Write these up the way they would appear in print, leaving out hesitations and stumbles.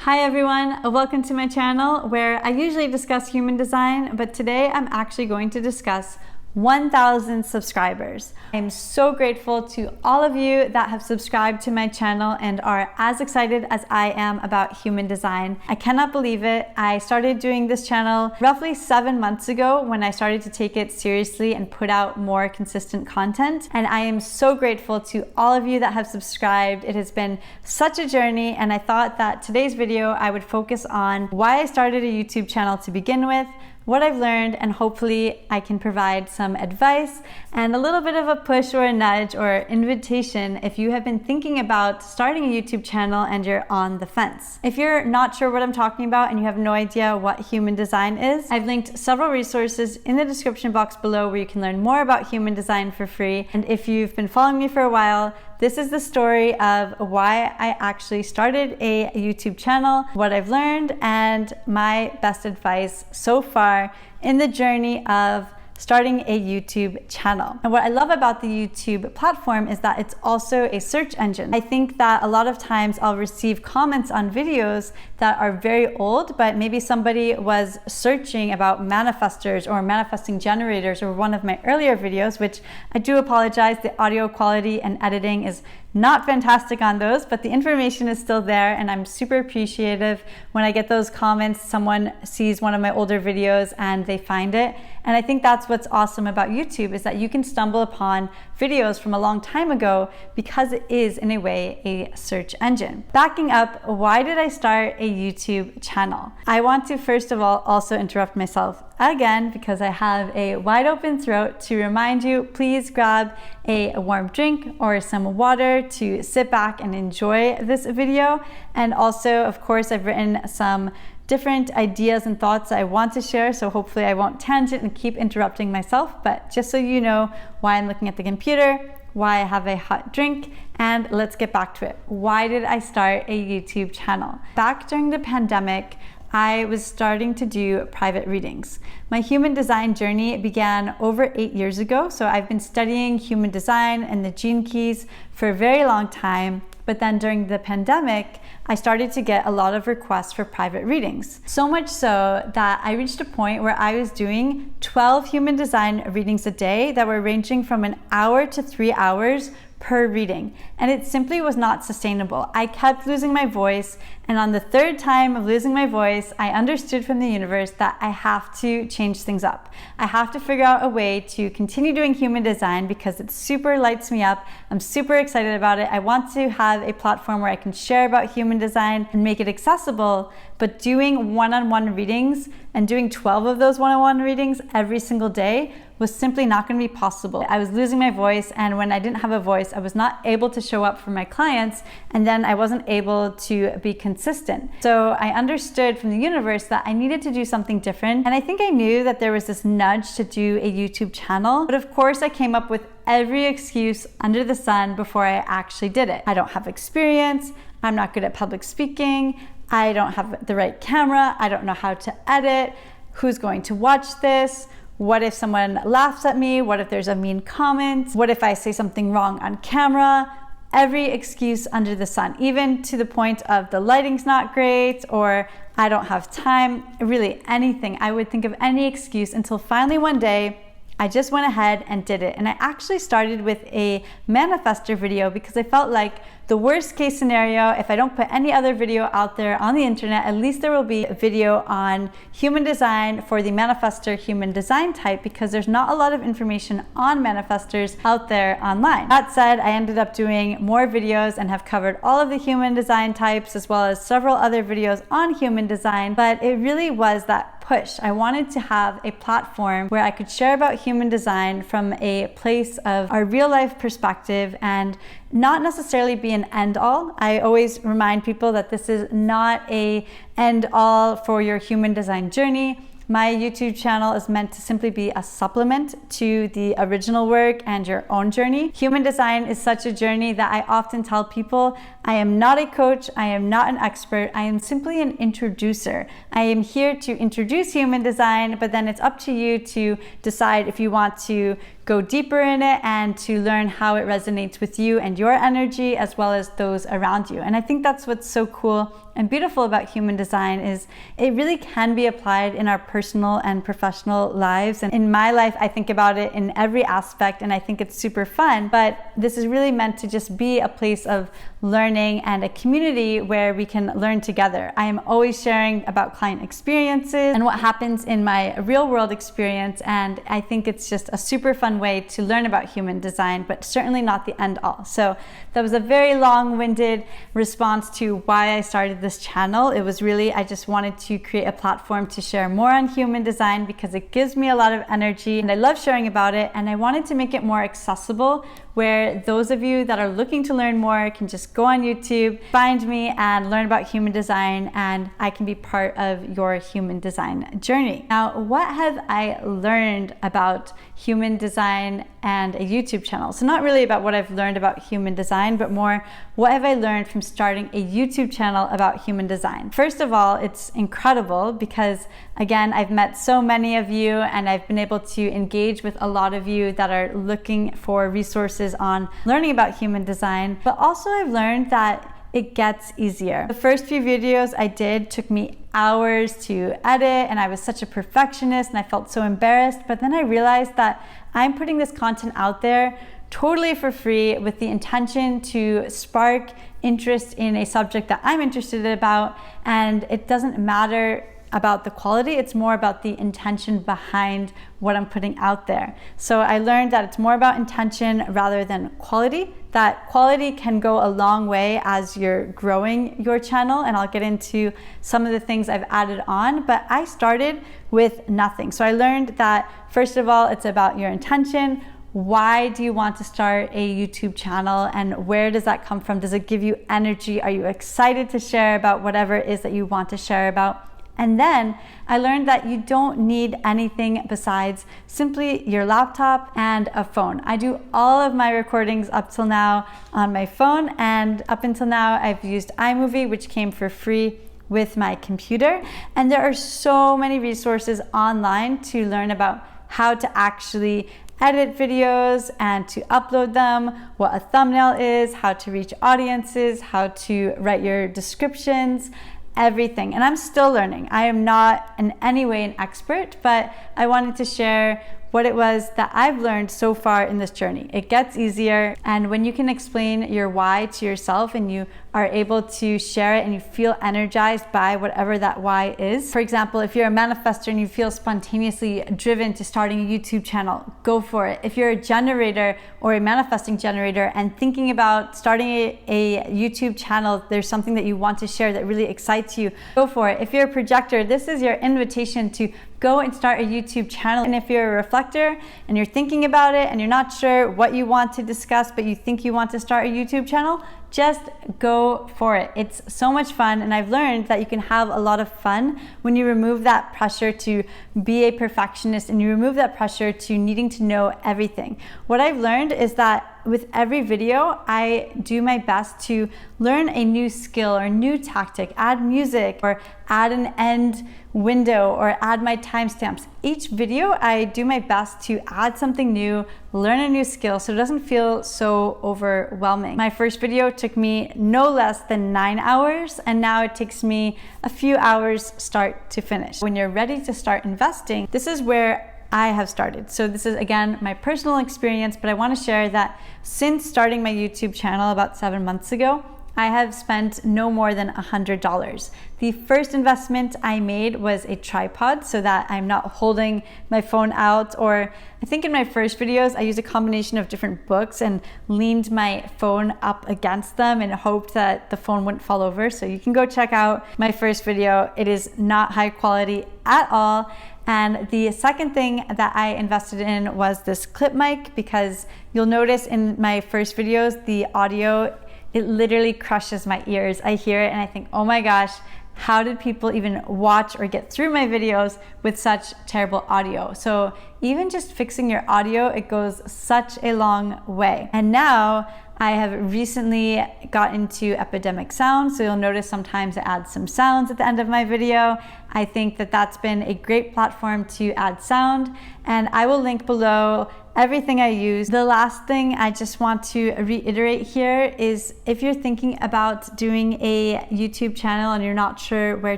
Hi everyone, welcome to my channel where I usually discuss human design, but today I'm actually going to discuss 1,000 subscribers. I'm so grateful to all of you that have subscribed to my channel and are as excited as I am about human design. I cannot believe it. I started doing this channel roughly 7 months ago when I started to take it seriously and put out more consistent content. And I am so grateful to all of you that have subscribed. It has been such a journey, and I thought that today's video I would focus on why I started a YouTube channel to begin with, what I've learned, and hopefully I can provide some advice and a little bit of a push or a nudge or invitation if you have been thinking about starting a YouTube channel and you're on the fence. If you're not sure what I'm talking about and you have no idea what human design is, I've linked several resources in the description box below where you can learn more about human design for free. And if you've been following me for a while, this is the story of why I actually started a YouTube channel, what I've learned, and my best advice so far in the journey of starting a YouTube channel. And what I love about the YouTube platform is that it's also a search engine. I think that a lot of times I'll receive comments on videos that are very old, but maybe somebody was searching about manifestors or manifesting generators or one of my earlier videos, which I do apologize, the audio quality and editing is not fantastic on those, but the information is still there, and I'm super appreciative when I get those comments. Someone sees one of my older videos and they find it. And I think that's what's awesome about YouTube, is that you can stumble upon videos from a long time ago because it is, in a way, a search engine. Backing up, why did I start a YouTube channel? I want to first of all also interrupt myself again because I have a wide open throat to remind you, please grab a warm drink or some water to sit back and enjoy this video. And also, of course, I've written some different ideas and thoughts I want to share, so hopefully I won't tangent and keep interrupting myself, but just so you know why I'm looking at the computer, why I have a hot drink, and let's get back to it. Why did I start a YouTube channel? Back during the pandemic, I was starting to do private readings. My human design journey began over 8 years ago, so I've been studying human design and the gene keys for a very long time. But then during the pandemic, I started to get a lot of requests for private readings. So much so that I reached a point where I was doing 12 human design readings a day that were ranging from an hour to 3 hours per reading. And it simply was not sustainable. I kept losing my voice, and on the third time of losing my voice, I understood from the universe that I have to change things up. I have to figure out a way to continue doing human design because it super lights me up. I'm super excited about it. I want to have a platform where I can share about human design and make it accessible, but doing one-on-one readings and doing 12 of those one-on-one readings every single day was simply not going to be possible. I was losing my voice, and when I didn't have a voice, I was not able to show up for my clients, and then I wasn't able to be consistent. So I understood from the universe that I needed to do something different, and I think I knew that there was this nudge to do a YouTube channel, but of course I came up with every excuse under the sun before I actually did it. I don't have experience, I'm not good at public speaking, I don't have the right camera, I don't know how to edit, who's going to watch this? What if someone laughs at me? What if there's a mean comment? What if I say something wrong on camera? Every excuse under the sun, even to the point of the lighting's not great or I don't have time, really anything. I would think of any excuse until finally one day I just went ahead and did it. And I actually started with a manifestor video because I felt like the worst case scenario, if I don't put any other video out there on the internet, at least there will be a video on human design for the manifestor human design type, because there's not a lot of information on manifestors out there online. That said, I ended up doing more videos and have covered all of the human design types as well as several other videos on human design, but it really was that push. I wanted to have a platform where I could share about human design from a place of our real life perspective and not necessarily be an end all. I always remind people that this is not a end all for your human design journey. My YouTube channel is meant to simply be a supplement to the original work and your own journey. Human design is such a journey that I often tell people I am not a coach. I am not an expert. I am simply an introducer. I am here to introduce human design, but then it's up to you to decide if you want to go deeper in it and to learn how it resonates with you and your energy as well as those around you. And I think that's what's so cool and beautiful about human design is it really can be applied in our personal and professional lives. And in my life, I think about it in every aspect and I think it's super fun, but this is really meant to just be a place of learning and a community where we can learn together. I am always sharing about client experiences and what happens in my real world experience. And I think it's just a super fun way to learn about human design, but certainly not the end all. So that was a very long-winded response to why I started this channel. It was really, I just wanted to create a platform to share more on human design because it gives me a lot of energy and I love sharing about it. And I wanted to make it more accessible where those of you that are looking to learn more can just go on YouTube, find me and learn about human design, and I can be part of your human design journey. Now, what have I learned about human design and a YouTube channel? So not really about what I've learned about human design, but more what have I learned from starting a YouTube channel about human design? First of all, it's incredible because again, I've met so many of you and I've been able to engage with a lot of you that are looking for resources on learning about human design, but also I've learned that it gets easier. The first few videos I did took me hours to edit and I was such a perfectionist and I felt so embarrassed, but then I realized that I'm putting this content out there totally for free with the intention to spark interest in a subject that I'm interested about, and it doesn't matter about the quality, it's more about the intention behind what I'm putting out there. So I learned that it's more about intention rather than quality, that quality can go a long way as you're growing your channel, and I'll get into some of the things I've added on, but I started with nothing. So I learned that first of all, it's about your intention. Why do you want to start a YouTube channel and where does that come from? Does it give you energy? Are you excited to share about whatever it is that you want to share about? And then I learned that you don't need anything besides simply your laptop and a phone. I do all of my recordings up till now on my phone, and up until now I've used iMovie, which came for free with my computer. And there are so many resources online to learn about how to actually edit videos and to upload them, what a thumbnail is, how to reach audiences, how to write your descriptions, everything. And I'm still learning. I am not in any way an expert, but I wanted to share what it was that I've learned so far in this journey. It gets easier, and when you can explain your why to yourself and you are able to share it and you feel energized by whatever that why is. For example, if you're a manifestor and you feel spontaneously driven to starting a YouTube channel, go for it. If you're a generator or a manifesting generator and thinking about starting a YouTube channel, there's something that you want to share that really excites you, go for it. If you're a projector, this is your invitation to go and start a YouTube channel. And if you're a reflector and you're thinking about it and you're not sure what you want to discuss, but you think you want to start a YouTube channel, just go for it. It's so much fun, and I've learned that you can have a lot of fun when you remove that pressure to be a perfectionist and you remove that pressure to needing to know everything. What I've learned is that with every video, I do my best to learn a new skill or a new tactic, add music or add an end window or add my timestamps. Each video, I do my best to add something new, learn a new skill so it doesn't feel so overwhelming. My first video took me no less than 9 hours, and now it takes me a few hours start to finish. When you're ready to start investing, this is where I have started. So this is again my personal experience, but I want to share that since starting my YouTube channel about 7 months ago, I have spent no more than $100. The first investment I made was a tripod so that I'm not holding my phone out, or I think in my first videos I used a combination of different books and leaned my phone up against them and hoped that the phone wouldn't fall over. So you can go check out my first video. It is not high quality at all. And the second thing that I invested in was this clip mic, because you'll notice in my first videos, the audio, it literally crushes my ears. I hear it and I think, oh my gosh, how did people even watch or get through my videos with such terrible audio? So even just fixing your audio, it goes such a long way. And now I have recently got into Epidemic Sound, so you'll notice sometimes I add some sounds at the end of my video. I think that that's been a great platform to add sound, and I will link below everything I use. The last thing I just want to reiterate here is if you're thinking about doing a YouTube channel and you're not sure where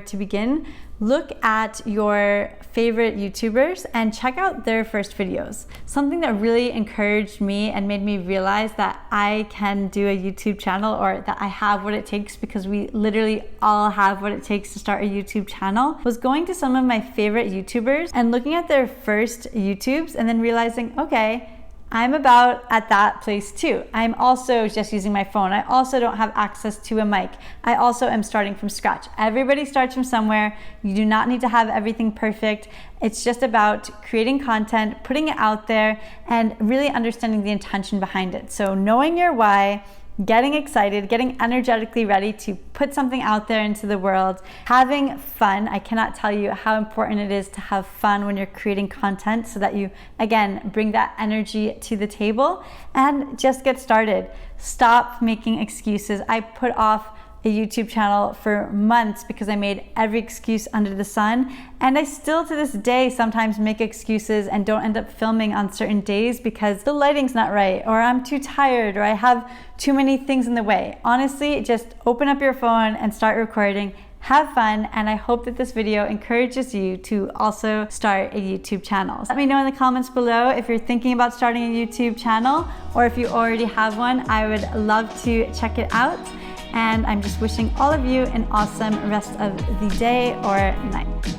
to begin, look at your favorite YouTubers and check out their first videos. Something that really encouraged me and made me realize that I can do a YouTube channel, or that I have what it takes, because we literally all have what it takes to start a YouTube channel, was going to some of my favorite YouTubers and looking at their first YouTubes and then realizing, okay, I'm about at that place too. I'm also just using my phone. I also don't have access to a mic. I also am starting from scratch. Everybody starts from somewhere. You do not need to have everything perfect. It's just about creating content, putting it out there, and really understanding the intention behind it. So knowing your why, getting excited, getting energetically ready to put something out there into the world, having fun. I cannot tell you how important it is to have fun when you're creating content, so that you, again, bring that energy to the table and just get started. Stop making excuses. I put off a YouTube channel for months because I made every excuse under the sun, and I still to this day sometimes make excuses and don't end up filming on certain days because the lighting's not right, or I'm too tired, or I have too many things in the way. Honestly, just open up your phone and start recording. Have fun, and I hope that this video encourages you to also start a YouTube channel. Let me know in the comments below if you're thinking about starting a YouTube channel, or if you already have one. I would love to check it out. And I'm just wishing all of you an awesome rest of the day or night.